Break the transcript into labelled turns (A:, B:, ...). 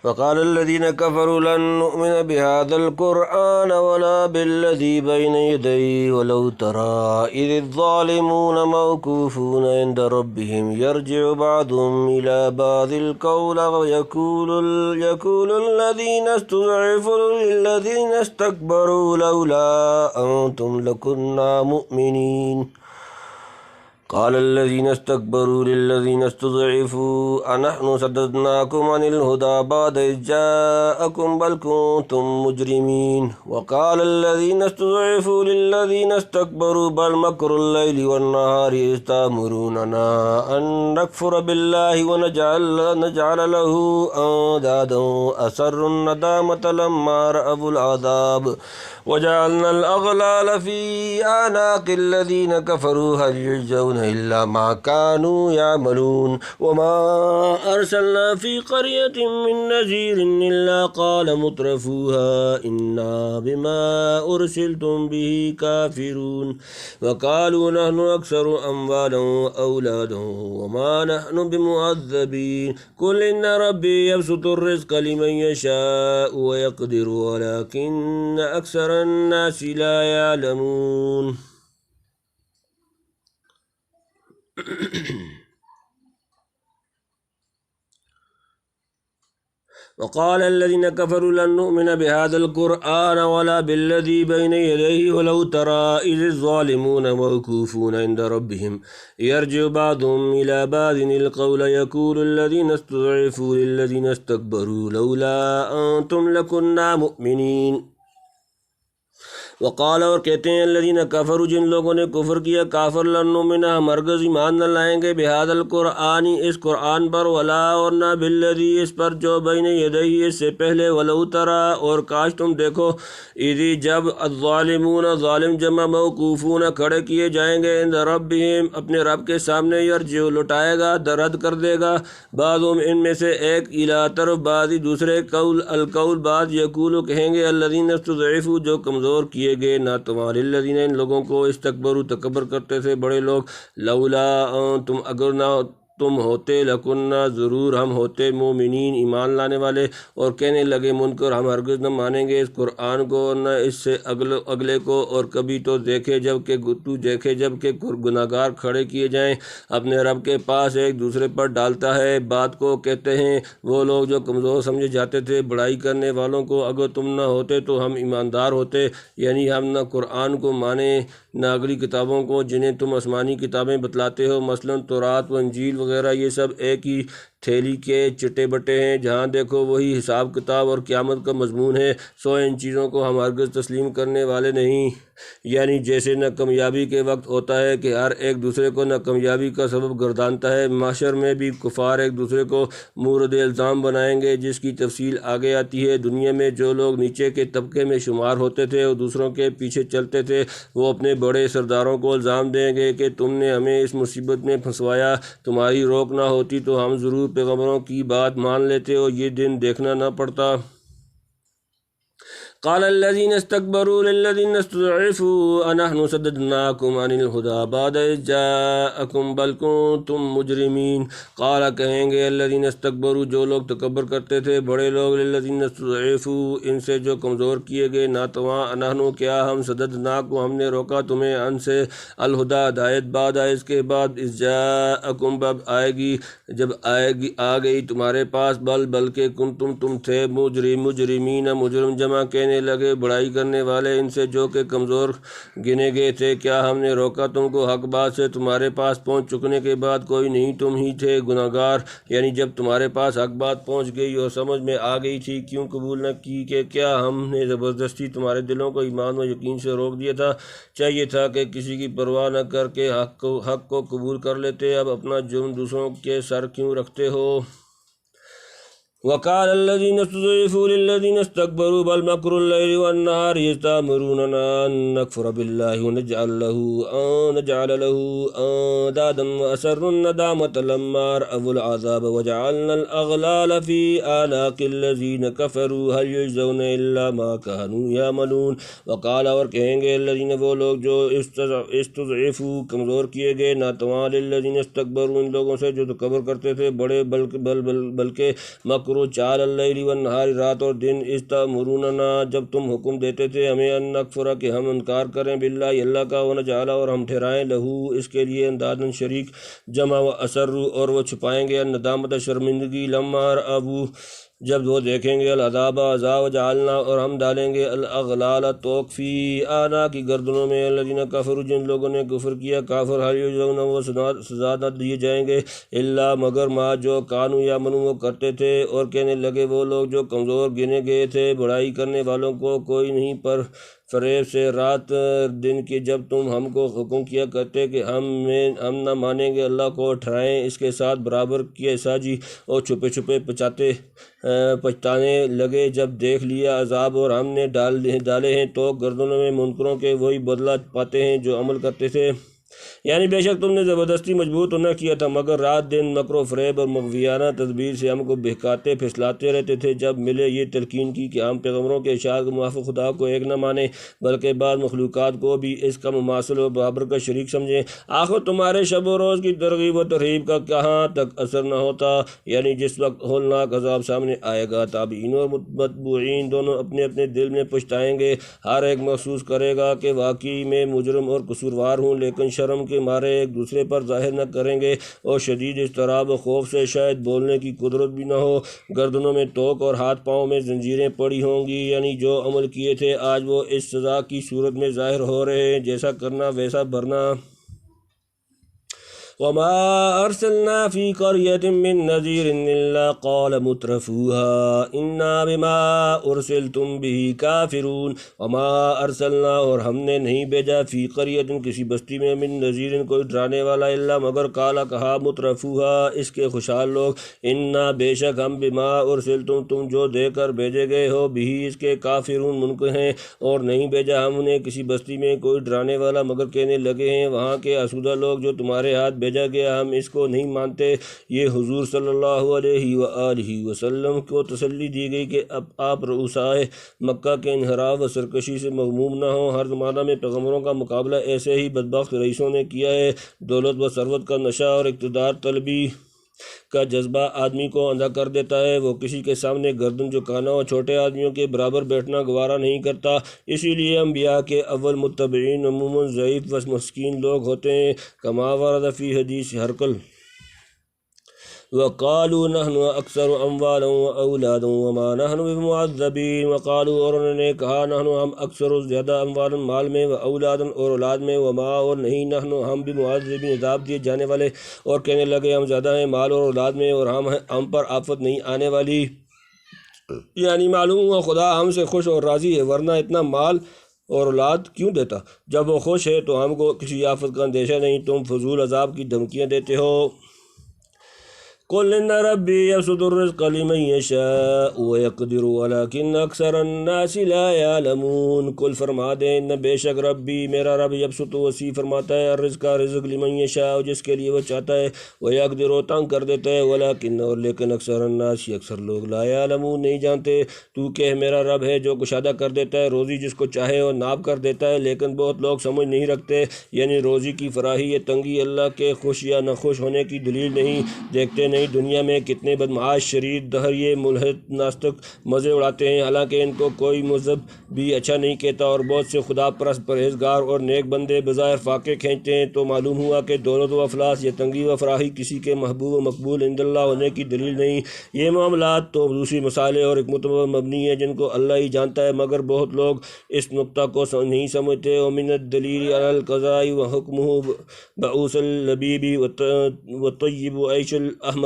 A: وقال الذين كفروا لن نؤمن بهذا القرآن ولا بالذي بين يديه ولو ترى إذ الظالمون موقوفون عند ربهم يرجع بعضهم إلى بعض القول ويقول الذين استضعفوا للذين استكبروا لولا أنتم لكنا مؤمنين قال الذين استكبروا للذين استضعفوا أنحن صددناكم عن الهدى بعد إذ جاءكم بل كنتم مجرمين وقال الذين استضعفوا للذين استكبروا بل مكر الليل والنهار إذ تأمروننا أن نكفر بالله ونجعل له أندادا أسروا الندامة لما رأوا العذاب وجعلنا الأغلال في أعناق الذين كفروا هل يجزون إلا ما كانوا يعملون وما أرسلنا في قرية من نذير إلا قال مترفوها إنا بما أرسلتم به كافرون وقالوا نحن أكثر أموالا وأولادا وما نحن بمعذبين قل إن ربي يبسط الرزق لمن يشاء ويقدر ولكن أكثر الناس لا يعلمون وقال الذين كفروا لن نؤمن بهذا القرآن ولا بالذي بين يديه ولو ترى إذ الظالمون موقوفون عند ربهم يرجع بعضهم إلى بعض القول يقول الذين استضعفوا للذين استكبروا لولا أنتم لكنا مؤمنين وقال اور کہتے ہیں الذین کفروا جن لوگوں نے کفر کیا کافر لن نؤمن ہم ہرگز ایمان نہ لائیں گے بہذا القرآن اس قرآن پر ولا اور نہ بالذی اس پر جو بین یدیہ اس سے پہلے ولو ترى اور کاش تم دیکھو اذ جب الظالمون ظالم جمع موقوفون کھڑے کیے جائیں گے عند ربہم اپنے رب کے سامنے یرجع لٹائے گا رد کر دے گا بعضهم ان میں سے ایک الی طرف بعضی دوسرے قول القول بعض یقولو کہیں گے الذین استضعفوا جو کمزور کیے گئے نہ تمہارے الذین ان لوگوں کو استکبروا تکبر کرتے تھے بڑے لوگ لولا تم اگر نہ تم ہوتے لکنہ ضرور ہم ہوتے مومنین ایمان لانے والے اور کہنے لگے منکر ہم ہرگز نہ مانیں گے اس قرآن کو اور نہ اس سے اگلے کو اور کبھی تو دیکھے جب کہ گناہگار کھڑے کیے جائیں اپنے رب کے پاس ایک دوسرے پر ڈالتا ہے بات کو کہتے ہیں وہ لوگ جو کمزور سمجھے جاتے تھے بڑائی کرنے والوں کو اگر تم نہ ہوتے تو ہم ایماندار ہوتے یعنی ہم نہ قرآن کو مانیں نہ اگلی کتابوں کو جنہیں تم آسمانی کتابیں بتلاتے ہو مثلا تورات و انجیل وغیرہ یہ سب ایک ہی تھیلی کے چٹے بٹے ہیں جہاں دیکھو وہی حساب کتاب اور قیامت کا مضمون ہے سو ان چیزوں کو ہم ہرگز تسلیم کرنے والے نہیں یعنی جیسے نہ کامیابی کے وقت ہوتا ہے کہ ہر ایک دوسرے کو نہ کامیابی کا سبب گردانتا ہے معاشر میں بھی کفار ایک دوسرے کو مورد الزام بنائیں گے جس کی تفصیل آگے آتی ہے دنیا میں جو لوگ نیچے کے طبقے میں شمار ہوتے تھے اور دوسروں کے پیچھے چلتے تھے وہ اپنے بڑے سرداروں کو الزام دیں گے کہ تم نے ہمیں اس مصیبت میں پھنسوایا تمہاری روک نہ ہوتی تو ہم ضرور پیغمبروں کی بات مان لیتے اور یہ دن دیکھنا نہ پڑتا قال الذين استكبروا للذين استضعفوا أنحن صددناكم عن الهدى بعد إذ جاءكم بل كنتم مجرمين قال کہیں گے الذين استكبروا جو لوگ تکبر کرتے تھے بڑے لوگ للذين استضعفوا ان سے جو کمزور کیے گئے نہ تواں انحن کیا ہم صددناکم ہم نے روکا تمہیں ان سے الہدى ہدایت بعد اس کے بعد إذ جاءكم جب آ گئی تمہارے پاس بلکہ تم تھے مجرمین مجرم جمع کہنے لگے بڑائی کرنے والے ان سے جو کہ کمزور گنے گئے تھے کیا ہم نے روکا تم کو حق بات سے تمہارے پاس پہنچ چکنے کے بعد کوئی نہیں تم ہی تھے گناہگار یعنی جب تمہارے پاس حق بات پہنچ گئی اور سمجھ میں آ گئی تھی کیوں قبول نہ کی کہ کیا ہم نے زبردستی تمہارے دلوں کو ایمان و یقین سے روک دیا تھا چاہیے تھا کہ کسی کی پرواہ نہ کر کے حق کو قبول کر لیتے اب اپنا جرم دوسروں کے سر کیوں رکھتے ہو وقال الذين استضعفوا للذين استكبروا بل مكر الليل والنهار إذ تأمروننا أن نكفر بالله ونجعل له أندادا وأسروا الندامة لما رأوا العذاب وجعلنا الأغلال في أعناق الذين كفروا هل يجزون إلا ما كانوا يعملون وقال اور کہیں گے الذين وہ لوگ جو استضعفوا کمزور کیے گئے ناتواں للذين استكبروا ان لوگوں سے جو تکبر کرتے تھے بڑے بلکہ مکر تذکروا جعل اللیل والنہار، رات اور دن، استامروننا جب تم حکم دیتے تھے ہمیں ان نکفر کہ ہم انکار کریں باللہ اللہ کا، ونجعل اور ہم ٹھہرائیں لہو اس کے لیے اندادن شریک، جمع و اسروا اور وہ چھپائیں گے الندامت شرمندگی، لما رأوا جب وہ دیکھیں گے العذاب عذاب، جعلنا اور ہم ڈالیں گے الاغلال توق فی آنا کی گردنوں میں، الذین کفروا جن لوگوں نے کفر کیا، کافر ہل یجزون وہ سزا نہ دیے جائیں گے، الا مگر ما جو کانوا یعملون وہ کرتے تھے، اور کہنے لگے وہ لوگ جو کمزور گنے گئے تھے بڑائی کرنے والوں کو، کوئی نہیں پر فریب سے رات دن کی جب تم ہم کو حکم کیا کرتے کہ ہم نہ مانیں گے اللہ کو، ٹھہرائیں اس کے ساتھ برابر کیے ساجی، اور چھپے چھپے پچھتانے لگے جب دیکھ لیا عذاب، اور ہم نے ڈالے ہیں تو گردنوں میں منکروں کے، وہی بدلہ پاتے ہیں جو عمل کرتے تھے، یعنی بے شک تم نے زبردستی مجبور تو نہ کیا تھا مگر رات دن مکر و فریب اور مغویانہ تدبیر سے ہم کو بہکاتے پھسلاتے رہتے تھے، جب ملے یہ تلقین کی کہ ہم پیغمبروں کے اشارت کے موافق خدا کو ایک نہ مانیں بلکہ بعض مخلوقات کو بھی اس کا مماثل و برابر کا شریک سمجھیں، آخر تمہارے شب و روز کی ترغیب و ترہیب کا کہاں تک اثر نہ ہوتا، یعنی جس وقت ہولناک عذاب سامنے آئے گا تابعین اور متبوعین دونوں اپنے اپنے دل میں پچھتائیں گے، ہر ایک محسوس کرے گا کہ واقعی میں مجرم اور قصوروار ہوں، لیکن شرم کے مارے ایک دوسرے پر ظاہر نہ کریں گے، اور شدید اضطراب و خوف سے شاید بولنے کی قدرت بھی نہ ہو، گردنوں میں توق اور ہاتھ پاؤں میں زنجیریں پڑی ہوں گی، یعنی جو عمل کیے تھے آج وہ اس سزا کی صورت میں ظاہر ہو رہے ہیں، جیسا کرنا ویسا بھرنا۔ وما أرسلنا في قرية من نذير إلا قال مترفوها إنا بما أرسلتم به كافرون، وما أرسلنا اور ہم نے نہیں بھیجا فی قریۃ کسی بستی میں من نذیر کوئی ڈرانے والا، الا مگر قال کہا مترفوها اس کے خوشحال لوگ، انا بے شک ہم بما ارسلتم تم جو دے کر بھیجے گئے ہو بھی اس کے کافرون منکر ہیں، اور نہیں بھیجا ہم نے کسی بستی میں کوئی ڈرانے والا مگر کہنے لگے ہیں وہاں کے آسودہ لوگ جو تمہارے ہاتھ بھیجا گیا ہم اس کو نہیں مانتے۔ یہ حضور صلی اللہ علیہ وآلہ وسلم کو تسلی دی گئی کہ اب آپ رؤسائے مکہ کے انحراف و سرکشی سے مغموم نہ ہوں، ہر زمانہ میں پیغمبروں کا مقابلہ ایسے ہی بدبخت رئیسوں نے کیا ہے، دولت و ثروت کا نشہ اور اقتدار طلبی کا جذبہ آدمی کو اندھا کر دیتا ہے، وہ کسی کے سامنے گردن جھکانا اور چھوٹے آدمیوں کے برابر بیٹھنا گوارا نہیں کرتا، اسی لیے انبیاء کے اول متبعین عموماً ضعیف و مسکین لوگ ہوتے ہیں، کما ورد فی حدیث ہرقل وقالوا نحن اکثر اموالا واولادا وما نحن بمعذبین، وقالوا اور انہوں نے کہا نحن ہم اکثر و زیادہ اموالا مال میں، و اولادا اور اولاد میں، وما اور نہیں نحن ہم بمعذبین عذاب دیے جانے والے، اور کہنے لگے ہم زیادہ ہیں مال اور اولاد میں اور ہم پر آفت نہیں آنے والی، یعنی معلوم ہوا خدا ہم سے خوش اور راضی ہے، ورنہ اتنا مال اور اولاد کیوں دیتا، جب وہ خوش ہے تو ہم کو کسی آفت کا اندیشہ نہیں، تم فضول عذاب کی دھمکیاں دیتے ہو۔ قل ان ربی یبسط الرزق لمن یشاء ویقدر ولکن اکثر الناس لا یعلمون، قل فرما دے ان بے شک ربی میرا رب یبسط وسیع فرماتا ہے الرزق رزق لمن یشاء جس کے لیے وہ چاہتا ہے، ویقدر و تنگ کر دیتا ہے، ولکن اور لیکن اکثر الناس اکثر لوگ لا یعلمون نہیں جانتے، تو کہ میرا رب ہے جو کشادہ کر دیتا ہے روزی جس کو چاہے اور ناب کر دیتا ہے، لیکن بہت لوگ سمجھ نہیں رکھتے، یعنی روزی کی فراہی یا تنگی اللہ کے خوش یا نہ خوش ہونے کی دلیل نہیں، دیکھتے نہیں دنیا میں کتنے بدمعاش شریر دہر یہ ملحد ناستک مزے اڑاتے ہیں، حالانکہ ان کو کوئی مذہب بھی اچھا نہیں کہتا، اور بہت سے خدا پرست پرہیزگار اور نیک بندے بظاہر فاقے کھینچتے ہیں، تو معلوم ہوا کہ دولت و افلاس یا تنگی و فراہی کسی کے محبوب و مقبول عند اللہ ہونے کی دلیل نہیں، یہ معاملات تو دوسری مسائل اور حکمتوں پر مبنی ہیں جن کو اللہ ہی جانتا ہے، مگر بہت لوگ اس نقطہ کو نہیں سمجھتے، ومن الدلیل علی القضاء وحکمہ بعوث اللبیب وطیب عیش الاحمق